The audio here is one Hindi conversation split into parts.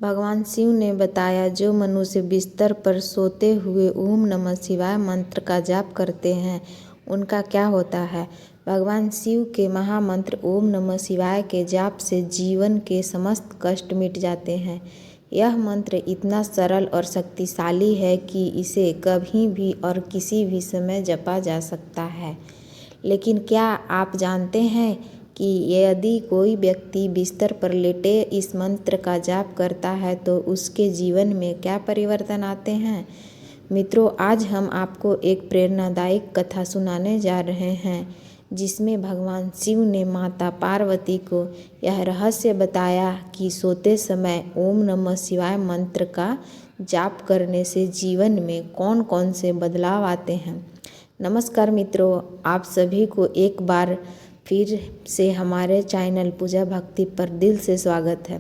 भगवान शिव ने बताया, जो मनुष्य बिस्तर पर सोते हुए ओम नमः शिवाय मंत्र का जाप करते हैं उनका क्या होता है। भगवान शिव के महामंत्र ओम नमः शिवाय के जाप से जीवन के समस्त कष्ट मिट जाते हैं। यह मंत्र इतना सरल और शक्तिशाली है कि इसे कभी भी और किसी भी समय जपा जा सकता है। लेकिन क्या आप जानते हैं कि यदि कोई व्यक्ति बिस्तर पर लेटे इस मंत्र का जाप करता है तो उसके जीवन में क्या परिवर्तन आते हैं। मित्रों, आज हम आपको एक प्रेरणादायक कथा सुनाने जा रहे हैं जिसमें भगवान शिव ने माता पार्वती को यह रहस्य बताया कि सोते समय ओम नमः शिवाय मंत्र का जाप करने से जीवन में कौन कौन से बदलाव आते हैं। नमस्कार मित्रों, आप सभी को एक बार फिर से हमारे चैनल पूजा भक्ति पर दिल से स्वागत है।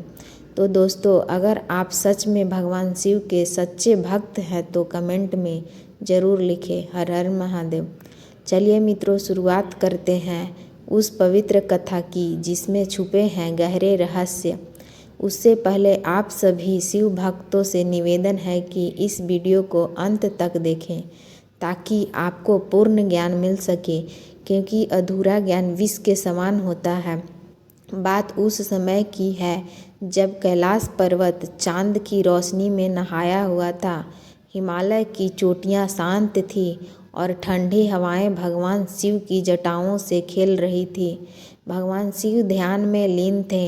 तो दोस्तों, अगर आप सच में भगवान शिव के सच्चे भक्त हैं तो कमेंट में ज़रूर लिखें हर हर महादेव। चलिए मित्रों, शुरुआत करते हैं उस पवित्र कथा की जिसमें छुपे हैं गहरे रहस्य। उससे पहले आप सभी शिव भक्तों से निवेदन है कि इस वीडियो को अंत तक देखें ताकि आपको पूर्ण ज्ञान मिल सके, क्योंकि अधूरा ज्ञान विष के समान होता है। बात उस समय की है जब कैलाश पर्वत चांद की रोशनी में नहाया हुआ था। हिमालय की चोटियां शांत थी और ठंडी हवाएं भगवान शिव की जटाओं से खेल रही थी। भगवान शिव ध्यान में लीन थे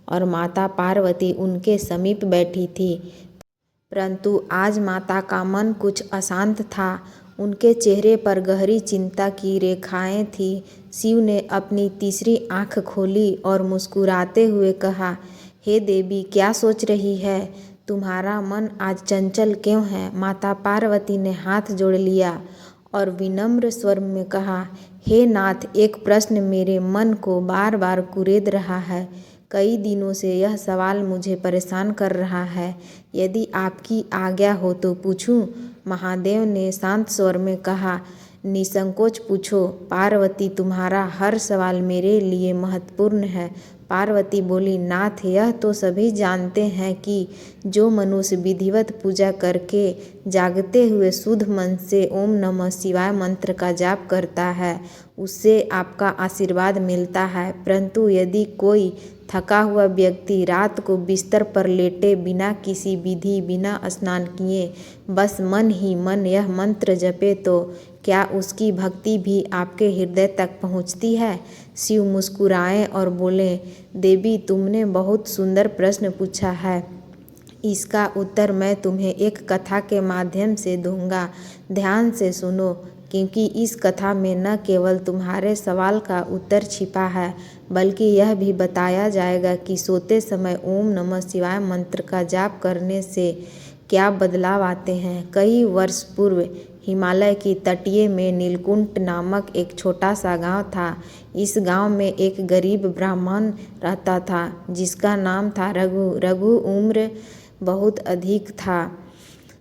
और माता पार्वती उनके समीप बैठी थी। परंतु आज माता का मन कुछ अशांत था। उनके चेहरे पर गहरी चिंता की रेखाएं थीं। शिव ने अपनी तीसरी आंख खोली और मुस्कुराते हुए कहा, हे देवी, क्या सोच रही है? तुम्हारा मन आज चंचल क्यों है? माता पार्वती ने हाथ जोड़ लिया और विनम्र स्वर में कहा, हे नाथ, एक प्रश्न मेरे मन को बार बार कुरेद रहा है। कई दिनों से यह सवाल मुझे परेशान कर रहा है। यदि आपकी आज्ञा हो तो पूछूं? महादेव ने शांत स्वर में कहा, निसंकोच पूछो पार्वती, तुम्हारा हर सवाल मेरे लिए महत्वपूर्ण है। पार्वती बोली, नाथ, यह तो सभी जानते हैं कि जो मनुष्य विधिवत पूजा करके जागते हुए शुद्ध मन से ओम नमः शिवाय मंत्र का जाप करता है उससे आपका आशीर्वाद मिलता है। परंतु यदि कोई थका हुआ व्यक्ति रात को बिस्तर पर लेटे बिना किसी विधि, बिना स्नान किए बस मन ही मन यह मंत्र जपे तो क्या उसकी भक्ति भी आपके हृदय तक पहुंचती है? शिव मुस्कुराए और बोले, देवी, तुमने बहुत सुंदर प्रश्न पूछा है। इसका उत्तर मैं तुम्हें एक कथा के माध्यम से दूंगा। ध्यान से सुनो, क्योंकि इस कथा में न केवल तुम्हारे सवाल का उत्तर छिपा है बल्कि यह भी बताया जाएगा कि सोते समय ओम नमः शिवाय मंत्र का जाप करने से क्या बदलाव आते हैं। कई वर्ष पूर्व हिमालय की तटीय में नीलकुंठ नामक एक छोटा सा गांव था। इस गांव में एक गरीब ब्राह्मण रहता था जिसका नाम था रघु। रघु उम्र बहुत अधिक था,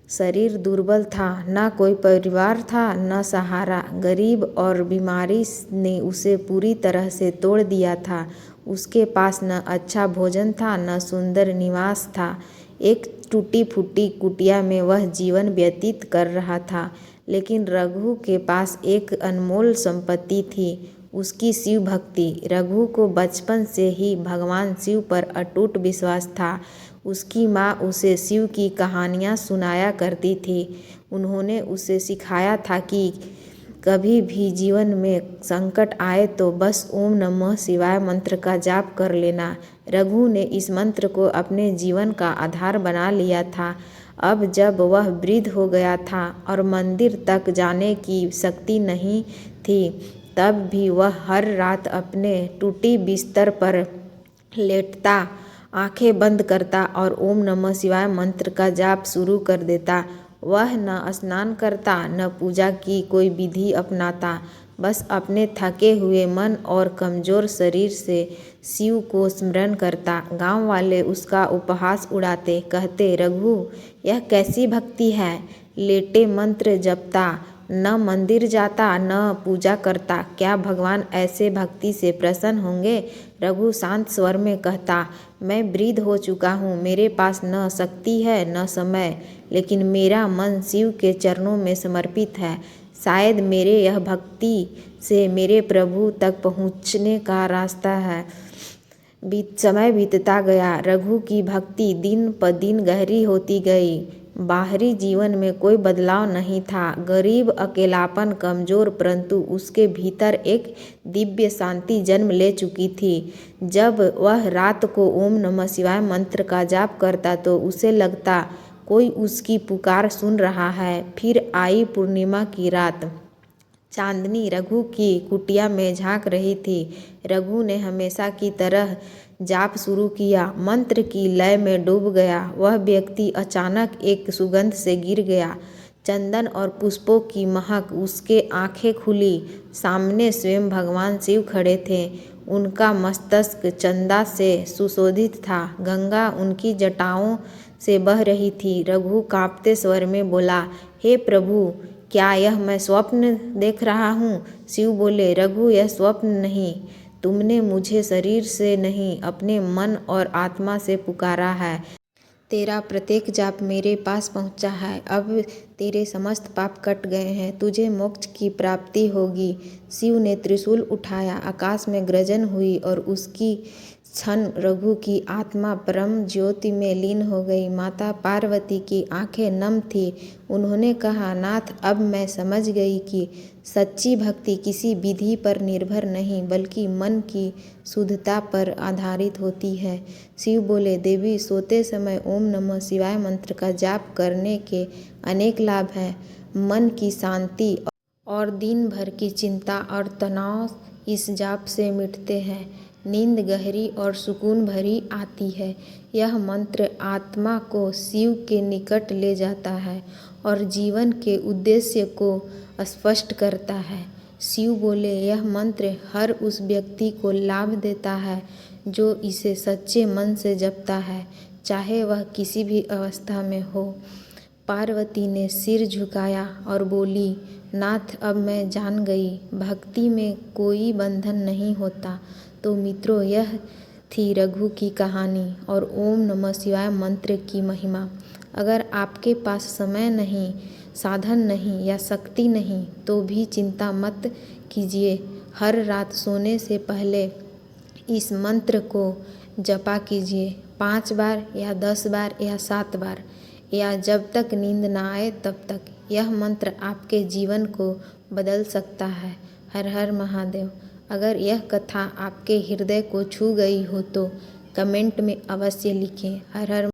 शरीर दुर्बल था, न कोई परिवार था न सहारा। गरीब और बीमारी ने उसे पूरी तरह से तोड़ दिया था। उसके पास न अच्छा भोजन था न सुंदर निवास था। एक टूटी फूटी कुटिया में वह जीवन व्यतीत कर रहा था। लेकिन रघु के पास एक अनमोल संपत्ति थी, उसकी शिव भक्ति। रघु को बचपन से ही भगवान शिव पर अटूट विश्वास था। उसकी माँ उसे शिव की कहानियाँ सुनाया करती थी। उन्होंने उसे सिखाया था कि कभी भी जीवन में संकट आए तो बस ओम नमः शिवाय मंत्र का जाप कर लेना। रघु ने इस मंत्र को अपने जीवन का आधार बना लिया था। अब जब वह वृद्ध हो गया था और मंदिर तक जाने की शक्ति नहीं थी, तब भी वह हर रात अपने टूटी बिस्तर पर लेटता, आंखें बंद करता और ओम नमः शिवाय मंत्र का जाप शुरू कर देता। वह न स्नान करता न पूजा की कोई विधि अपनाता, बस अपने थके हुए मन और कमज़ोर शरीर से शिव को स्मरण करता। गांव वाले उसका उपहास उड़ाते, कहते, रघु, यह कैसी भक्ति है? लेटे मंत्र जपता न मंदिर जाता न पूजा करता, क्या भगवान ऐसे भक्ति से प्रसन्न होंगे? रघु शांत स्वर में कहता, मैं वृद्ध हो चुका हूँ, मेरे पास न शक्ति है न समय, लेकिन मेरा मन शिव के चरणों में समर्पित है। शायद मेरे यह भक्ति से मेरे प्रभु तक पहुँचने का रास्ता है। समय बीतता गया। रघु की भक्ति दिन प दिन गहरी होती गई। बाहरी जीवन में कोई बदलाव नहीं था। गरीब, अकेलापन, कमजोर, परंतु उसके भीतर एक दिव्य शांति जन्म ले चुकी थी। जब वह रात को ओम नमः शिवाय मंत्र का जाप करता तो उसे लगता कोई उसकी पुकार सुन रहा है। फिर आई पूर्णिमा की रात। चांदनी रघु की कुटिया में झांक रही थी। रघु ने हमेशा की तरह जाप शुरू किया। मंत्र की लय में डूब गया। वह व्यक्ति अचानक एक सुगंध से गिर गया। चंदन और पुष्पों की महक। उसके आंखें खुली। सामने स्वयं भगवान शिव खड़े थे। उनका मस्तक चंदा से सुशोभित था। गंगा उनकी जटाओं से बह रही थी। रघु कांपते स्वर में बोला, हे प्रभु, क्या यह मैं स्वप्न देख रहा हूँ? शिव बोले, रघु, यह स्वप्न नहीं, तुमने मुझे शरीर से नहीं, अपने मन और आत्मा से पुकारा है। तेरा प्रत्येक जाप मेरे पास पहुंचा है। अब तेरे समस्त पाप कट गए हैं। तुझे मोक्ष की प्राप्ति होगी। शिव ने त्रिशूल उठाया। आकाश में गर्जन हुई और उसकी क्षण रघु की आत्मा परम ज्योति में लीन हो गई। माता पार्वती की आंखें नम थी। उन्होंने कहा, नाथ, अब मैं समझ गई कि सच्ची भक्ति किसी विधि पर निर्भर नहीं बल्कि मन की शुद्धता पर आधारित होती है। शिव बोले, देवी, सोते समय ओम नमः शिवाय मंत्र का जाप करने के अनेक लाभ हैं। मन की शांति और दिन भर की चिंता और तनाव इस जाप से मिटते हैं। नींद गहरी और सुकून भरी आती है। यह मंत्र आत्मा को शिव के निकट ले जाता है और जीवन के उद्देश्य को स्पष्ट करता है। शिव बोले, यह मंत्र हर उस व्यक्ति को लाभ देता है जो इसे सच्चे मन से जपता है, चाहे वह किसी भी अवस्था में हो। पार्वती ने सिर झुकाया और बोली, नाथ, अब मैं जान गई, भक्ति में कोई बंधन नहीं होता। तो मित्रों, यह थी रघु की कहानी और ओम नमः शिवाय मंत्र की महिमा। अगर आपके पास समय नहीं, साधन नहीं या शक्ति नहीं तो भी चिंता मत कीजिए। हर रात सोने से पहले इस मंत्र को जपा कीजिए। 5 बार या 10 बार या 7 बार या जब तक नींद ना आए तब तक। यह मंत्र आपके जीवन को बदल सकता है। हर हर महादेव। अगर यह कथा आपके हृदय को छू गई हो तो कमेंट में अवश्य लिखें। हर हर